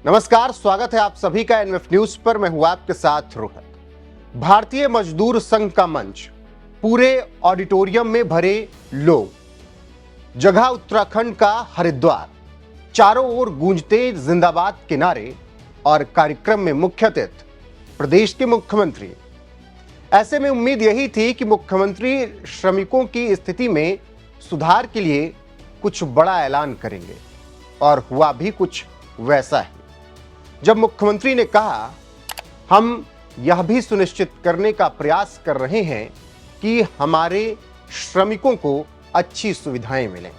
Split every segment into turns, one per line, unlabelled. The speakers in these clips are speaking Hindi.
नमस्कार, स्वागत है आप सभी का एनएफ न्यूज पर। मैं हूं आपके साथ रोहित। भारतीय मजदूर संघ का मंच, पूरे ऑडिटोरियम में भरे लोग, जगह उत्तराखंड का हरिद्वार, चारों ओर गूंजते जिंदाबाद के नारे और कार्यक्रम में मुख्य अतिथि प्रदेश के मुख्यमंत्री। ऐसे में उम्मीद यही थी कि मुख्यमंत्री श्रमिकों की स्थिति में सुधार के लिए कुछ बड़ा ऐलान करेंगे, और हुआ भी कुछ वैसा ही। जब मुख्यमंत्री ने कहा, हम यह भी सुनिश्चित करने का प्रयास कर रहे हैं कि हमारे श्रमिकों को अच्छी सुविधाएं मिलें।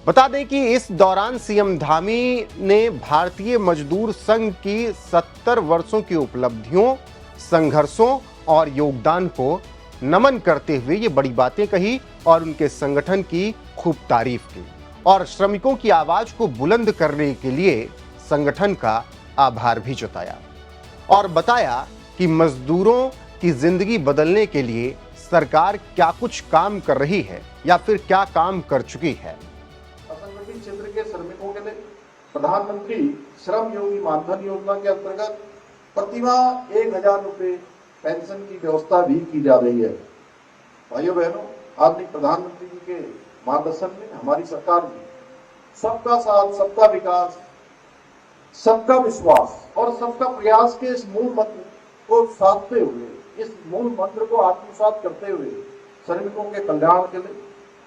बता दें कि इस दौरान सीएम धामी ने भारतीय मजदूर संघ की 70 वर्षों की उपलब्धियों, संघर्षों और योगदान को नमन करते हुए ये बड़ी बातें कही और उनके संगठन की खूब तारीफ की, और श्रमिकों की आवाज को बुलंद करने के लिए संगठन का आभार भी जताया, और बताया कि मजदूरों की जिंदगी बदलने के लिए सरकार क्या कुछ काम कर रही है या फिर क्या काम कर चुकी है।
असंगठित क्षेत्र के श्रमिकों के लिए प्रधानमंत्री श्रम योगी मानधन योजना के अंतर्गत प्रतिमाह 1000 रुपए पेंशन की व्यवस्था भी की जा रही है। भाइयों बहनों, आदरणीय प्रधानमंत्री जी के मार्गदर्शन में हमारी सरकार ने सबका साथ, सबका विकास, सबका विश्वास और सबका प्रयास के इस मूल मंत्र को साधते हुए, इस मूल मंत्र को आत्मसात करते हुए श्रमिकों के कल्याण के लिए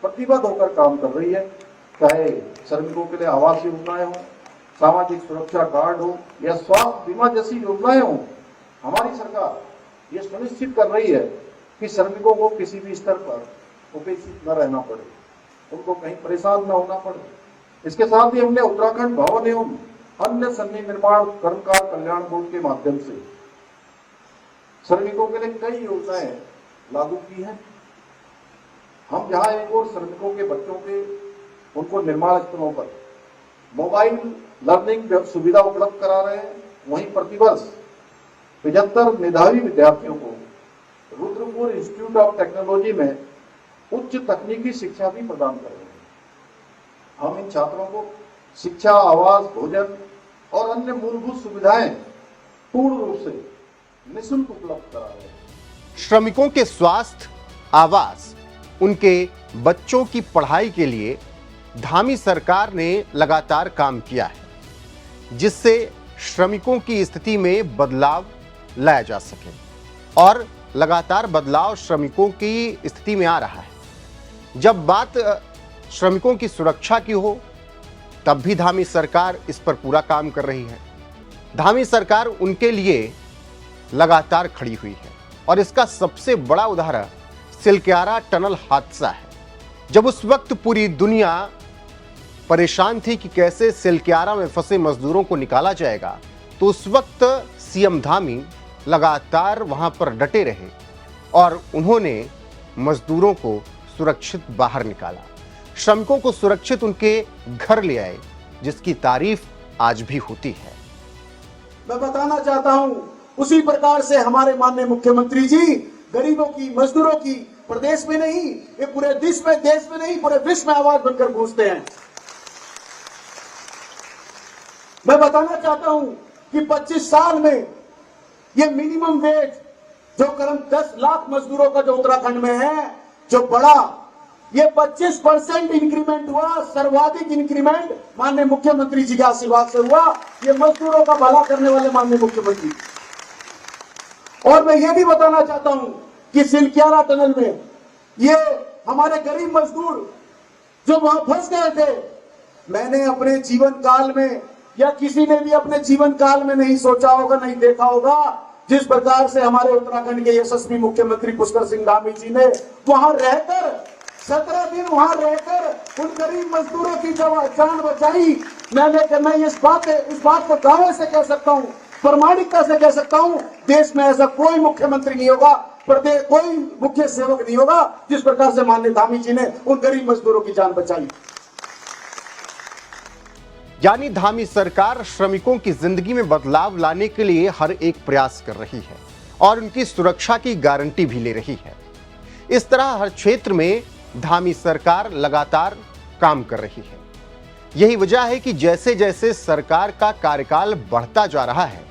प्रतिबद्ध होकर काम कर रही है। चाहे श्रमिकों के लिए आवास योजनाएं हो, सामाजिक सुरक्षा कार्ड हो या स्वास्थ्य बीमा जैसी योजनाएं हो, हमारी सरकार ये सुनिश्चित कर रही है कि श्रमिकों को किसी भी स्तर पर उपेक्षित न रहना पड़े, उनको कहीं परेशान न होना पड़े। इसके साथ ही हमने उत्तराखंड भवन एवं अन्य सन्निर्माण कर्मकार कल्याण बोर्ड के माध्यम से श्रमिकों के लिए कई योजनाएं लागू की हैं। हम जहां एक और श्रमिकों के बच्चों के उनको निर्माण स्थलों पर मोबाइल लर्निंग सुविधा उपलब्ध करा रहे हैं, वहीं प्रतिवर्ष 75 मेधावी विद्यार्थियों को रुद्रपुर इंस्टीट्यूट ऑफ टेक्नोलॉजी में उच्च तकनीकी शिक्षा भी प्रदान कर रहे हैं। हम इन छात्रों को शिक्षा, आवास, भोजन और अन्य मूलभूत सुविधाएं पूर्ण रूप से निःशुल्क उपलब्ध करा रहे हैं।
श्रमिकों के स्वास्थ्य, आवास, उनके बच्चों की पढ़ाई के लिए धामी सरकार ने लगातार काम किया है, जिससे श्रमिकों की स्थिति में बदलाव लाया जा सके, और लगातार बदलाव श्रमिकों की स्थिति में आ रहा है। जब बात श्रमिकों की सुरक्षा की हो, तब भी धामी सरकार इस पर पूरा काम कर रही है। धामी सरकार उनके लिए लगातार खड़ी हुई है, और इसका सबसे बड़ा उदाहरण सिलक्यारा टनल हादसा है। जब उस वक्त पूरी दुनिया परेशान थी कि कैसे सिलक्यारा में फंसे मजदूरों को निकाला जाएगा, तो उस वक्त सीएम धामी लगातार वहां पर डटे रहे और उन्होंने मजदूरों को सुरक्षित बाहर निकाला, श्रमिकों को सुरक्षित उनके घर ले आए, जिसकी तारीफ आज भी होती है।
मैं बताना चाहता हूं, उसी प्रकार से हमारे माननीय मुख्यमंत्री जी गरीबों की, मजदूरों की प्रदेश में नहीं, ये पूरे देश में नहीं, पूरे विश्व में आवाज बनकर गूंजते हैं। मैं बताना चाहता हूं कि 25 साल में ये मिनिमम वेज जो करीब 10 लाख मजदूरों का जो उत्तराखंड में है, जो बड़ा ये 25% इंक्रीमेंट हुआ, सर्वाधिक इंक्रीमेंट माननीय मुख्यमंत्री जी के आशीर्वाद से हुआ। ये मजदूरों का भला करने वाले माननीय मुख्यमंत्री। और मैं ये भी बताना चाहता हूं कि सिलक्यारा टनल में ये हमारे गरीब मजदूर जो वहां फंस गए थे, मैंने अपने जीवन काल में या किसी ने भी अपने जीवन काल में नहीं सोचा होगा, नहीं देखा होगा, जिस प्रकार से हमारे उत्तराखंड के यशस्वी मुख्यमंत्री पुष्कर सिंह धामी जी ने वहां रहकर 17 दिन वहां रहकर उन गरीब मजदूरों की जान बचाई। मैं इस बात को दावे से कह सकता हूं, प्रामाणिकता से कह सकता हूं, देश में ऐसा कोई मुख्यमंत्री नहीं होगा, प्रदेश कोई मुख्य सेवक नहीं होगा जिस प्रकार से माननीय धामी जी ने उन गरीब मजदूरों की जान बचाई।
यानी धामी सरकार श्रमिकों की जिंदगी में बदलाव लाने के लिए हर एक प्रयास कर रही है और उनकी सुरक्षा की गारंटी भी ले रही है। इस तरह हर क्षेत्र में धामी सरकार लगातार काम कर रही है। यही वजह है कि जैसे जैसे सरकार का कार्यकाल बढ़ता जा रहा है,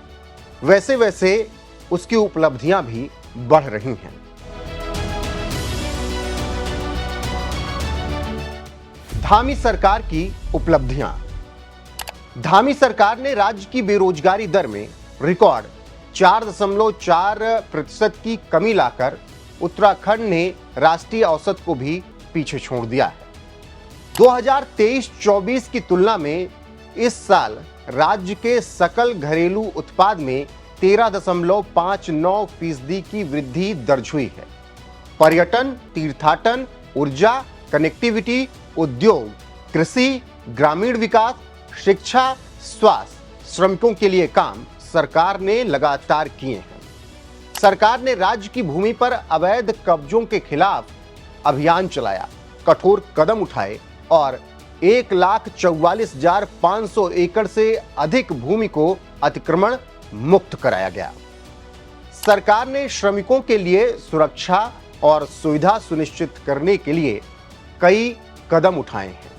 वैसे वैसे उसकी उपलब्धियां भी बढ़ रही हैं। धामी सरकार की उपलब्धियां। धामी सरकार ने राज्य की बेरोजगारी दर में रिकॉर्ड 4.4% की कमी लाकर उत्तराखंड ने राष्ट्रीय औसत को भी पीछे छोड़ दिया है। 2023-24 की तुलना में इस साल राज्य के सकल घरेलू उत्पाद में 13.59% की वृद्धि दर्ज हुई है। पर्यटन, तीर्थाटन, ऊर्जा, कनेक्टिविटी, उद्योग, कृषि, ग्रामीण विकास, शिक्षा, स्वास्थ्य, श्रमिकों के लिए काम सरकार ने लगातार किए हैं। सरकार ने राज्य की भूमि पर अवैध कब्जों के खिलाफ अभियान चलाया, कठोर कदम उठाए और 1,44,500 एकड़ से अधिक भूमि को अतिक्रमण मुक्त कराया गया। सरकार ने श्रमिकों के लिए सुरक्षा और सुविधा सुनिश्चित करने के लिए कई कदम उठाए हैं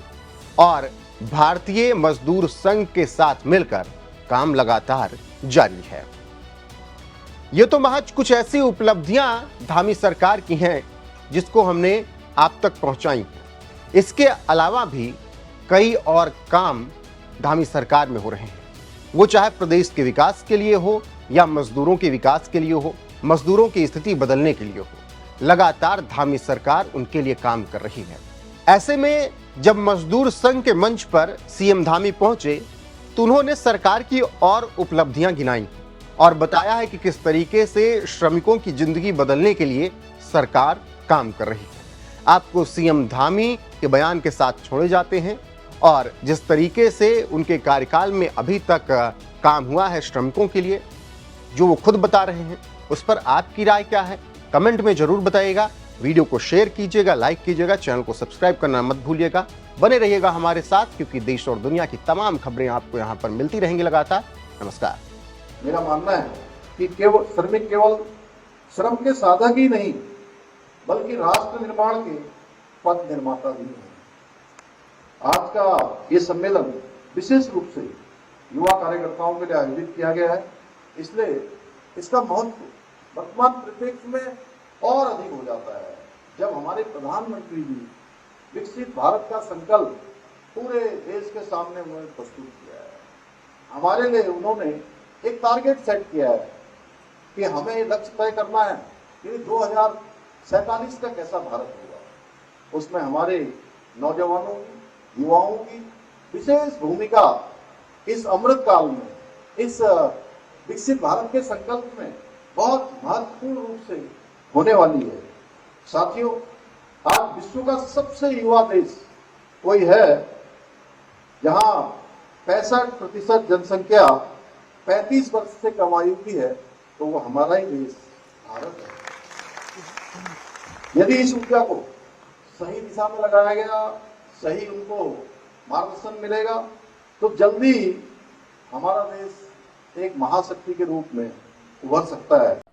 और भारतीय मजदूर संघ के साथ मिलकर काम लगातार जारी है। ये तो महज कुछ ऐसी उपलब्धियां धामी सरकार की हैं जिसको हमने आप तक पहुंचाई हैं। इसके अलावा भी कई और काम धामी सरकार में हो रहे हैं, वो चाहे प्रदेश के विकास के लिए हो या मजदूरों के विकास के लिए हो, मजदूरों की स्थिति बदलने के लिए हो। लगातार धामी सरकार उनके लिए काम कर रही है। ऐसे में जब मजदूर संघ के मंच पर सीएम धामी पहुंचे तो उन्होंने सरकार की और उपलब्धियां गिनाई और बताया है कि किस तरीके से श्रमिकों की जिंदगी बदलने के लिए सरकार काम कर रही है। आपको सीएम धामी के बयान के साथ छोड़े जाते हैं और जिस तरीके से उनके कार्यकाल में अभी तक काम हुआ है श्रमिकों के लिए, जो वो खुद बता रहे हैं, उस पर आपकी राय क्या है? कमेंट में जरूर बताइएगा। वीडियो को शेयर कीजिएगा, लाइक कीजिएगा, चैनल को सब्सक्राइब करना मत भूलिएगा। बने रहिएगा हमारे साथ, क्योंकि देश और दुनिया की तमाम खबरें आपको यहाँ पर मिलती रहेंगी लगातार। नमस्कार।
मेरा मानना है कि केवल श्रम के साधक ही नहीं, बल्कि राष्ट्र निर्माण के पथ निर्माता भी हैं। आज का ये सम्मेलन विशेष रूप से युवा कार्यकर्ताओं के लिए आयोजित किया गया है, इसलिए इसका महत्व वर्तमान परिप्रेक्ष्य में और अधिक हो जाता है जब हमारे प्रधानमंत्री जी विकसित भारत का संकल्प पूरे देश के सामने उन्होंने प्रस्तुत किया है। हमारे लिए उन्होंने एक टारगेट सेट किया है कि हमें लक्ष्य तय करना है कि 2047 का कैसा भारत होगा। उसमें हमारे नौजवानों की, युवाओं की विशेष भूमिका इस अमृत काल में, इस विकसित भारत के संकल्प में बहुत महत्वपूर्ण रूप से होने वाली है। साथियों, आज विश्व का सबसे युवा देश कोई है जहां 65% जनसंख्या 35 वर्ष से कम आयु की है, तो वो हमारा ही देश भारत है। यदि इस ऊर्जा को सही दिशा में लगाया गया, सही उनको मार्गदर्शन मिलेगा, तो जल्दी हमारा देश एक महाशक्ति के रूप में उभर सकता है।